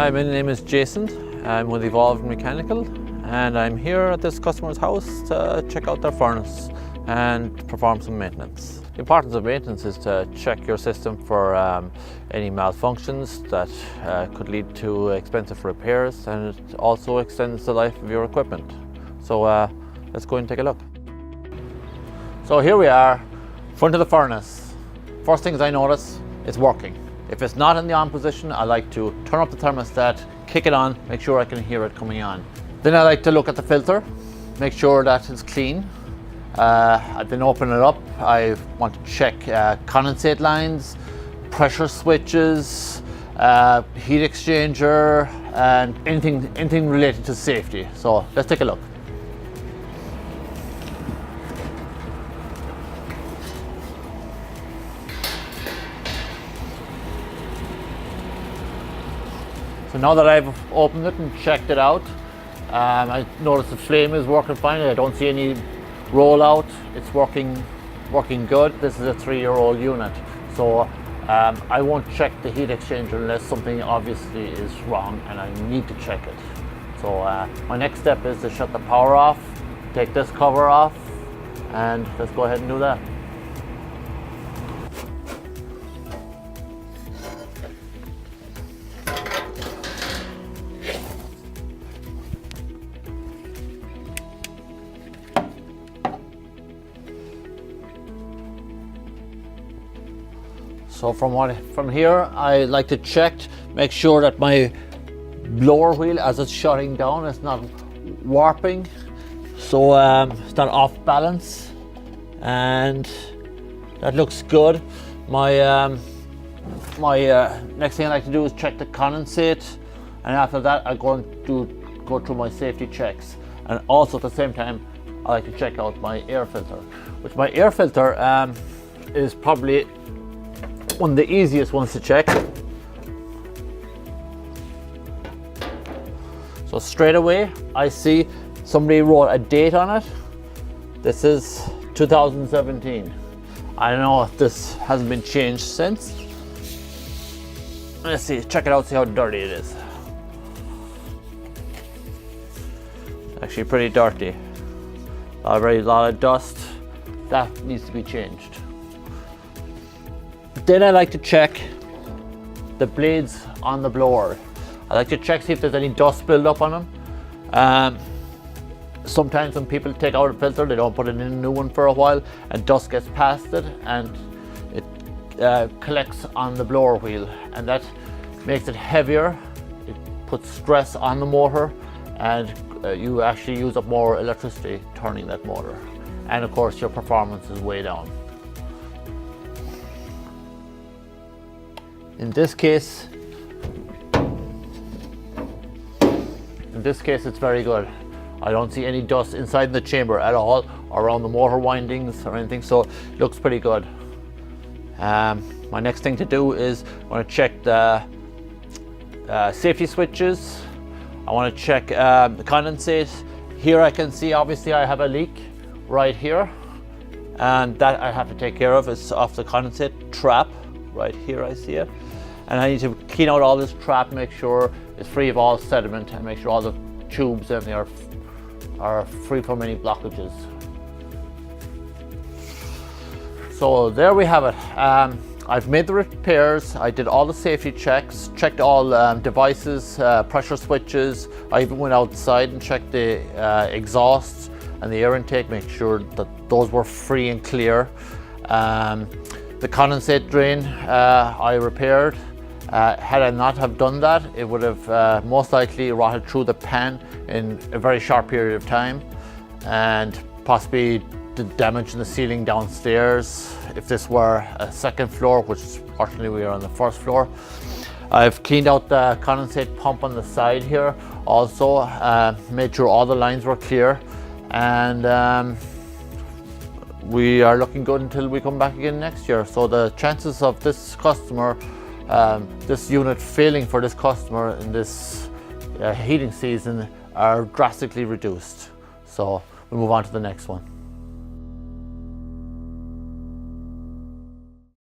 Hi, my name is Jason. I'm with Evolved Mechanical and I'm here at this customer's house to check out their furnace and perform some maintenance. The importance of maintenance is to check your system for any malfunctions that could lead to expensive repairs, and it also extends the life of your equipment. So let's go and take a look. So here we are, front of the furnace. First things I notice, it's working. If it's not in the on position, I like to turn up the thermostat, kick it on, make sure I can hear it coming on. Then I like to look at the filter, make sure that it's clean. I then open it up. I want to check condensate lines, pressure switches, heat exchanger, and anything related to safety. So let's take a look. So now that I've opened it and checked it out, I notice the flame is working fine. I don't see any rollout. It's working good. This is a 3-year-old unit, so I won't check the heat exchanger unless something obviously is wrong and I need to check it. So my next step is to shut the power off, take this cover off, and let's go ahead and do that. So from here, I like to check, make sure that my blower wheel, as it's shutting down, is not warping, so it's not off balance, and that looks good. My next thing I like to do is check the condensate, and after that I go through my safety checks, and also at the same time I like to check out my air filter, which my air filter is probably one of the easiest ones to check. So straight away I see somebody wrote a date on it. This is 2017. I don't know if this hasn't been changed since. Let's see, check it out, see how dirty it is. Actually pretty dirty. A lot of dust. That needs to be changed. Then I like to check the blades on the blower. I like to check, see if there's any dust build-up on them. Sometimes when people take out a filter, they don't put in a new one for a while, and dust gets past it and it collects on the blower wheel, and that makes it heavier. It puts stress on the motor, and you actually use up more electricity turning that motor. And of course, your performance is way down. In this case, it's very good. I don't see any dust inside the chamber at all, or around the motor windings or anything, so it looks pretty good. My next thing to do is I want to check the safety switches. I want to check the condensate. Here I can see, obviously I have a leak right here, and that I have to take care of. It's off the condensate trap. Right here I see it, and I need to clean out all this trap, make sure it's free of all sediment, and make sure all the tubes and everything are free from any blockages. So there we have it. I've made the repairs, I did all the safety checks, checked all devices, pressure switches. I even went outside and checked the exhausts and the air intake, make sure that those were free and clear. The condensate drain I repaired. Had I not have done that, it would have most likely rotted through the pan in a very short period of time, and possibly did damage in the ceiling downstairs if this were a second floor, which fortunately we are on the first floor. I've cleaned out the condensate pump on the side here also, made sure all the lines were clear, and we are looking good until we come back again next year. So the chances of this customer, this unit failing for this customer in this heating season are drastically reduced. So we'll move on to the next one.